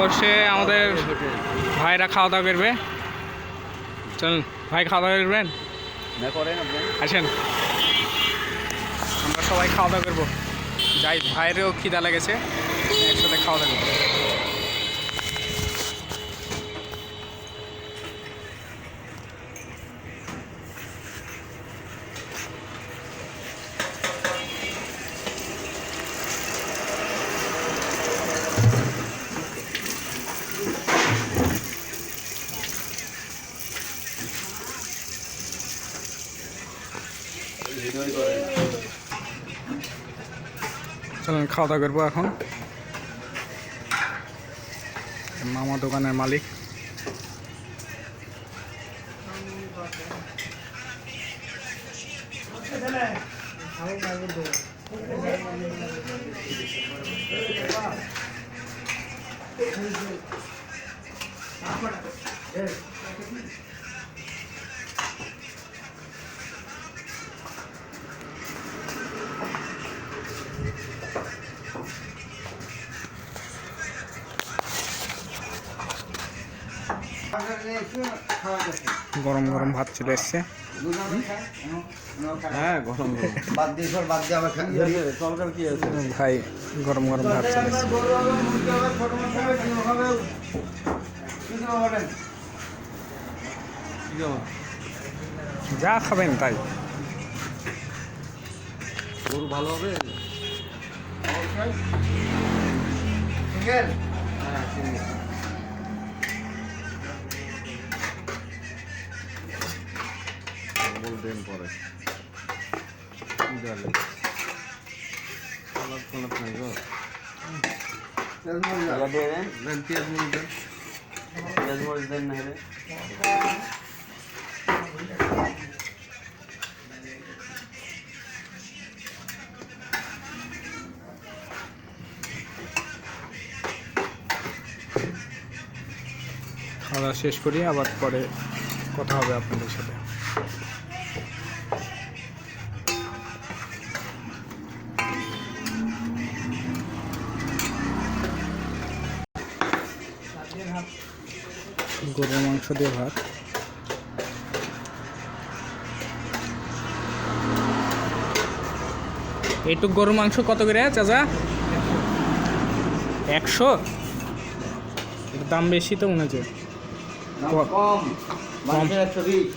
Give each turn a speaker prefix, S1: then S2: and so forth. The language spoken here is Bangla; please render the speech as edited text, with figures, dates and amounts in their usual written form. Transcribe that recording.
S1: বসে আমাদের ভাইরা খাওয়া দাওয়া করবে। চলুন ভাই, খাওয়া দাওয়া করবেন, আসেন আমরা সবাই খাওয়া দাওয়া করবো। যাই, ভাইয়েরও খিদা লেগেছে, একসাথে খাওয়া দাওয়া করবো। চলুন খাওয়া দাওয়া করবো এখন। মামা দোকানের মালিক। গরম গরম ভাত চলে এসছে।
S2: হ্যাঁ, গরম
S1: ভাই গরম গরম ভাত চলে এসছে। যা খাবেন তাই।
S2: গরু ভালো হবে। বলবেন পরে
S1: খাওয়া শেষ করি, আবার পরে কথা হবে আপনাদের সাথে। গরুর মাংস দিয়ে ভাত। এইটুক গরুর মাংস কত করে চাচা? 100? দাম বেশি তো মনে হচ্ছে।
S2: কম
S1: কম।
S2: 120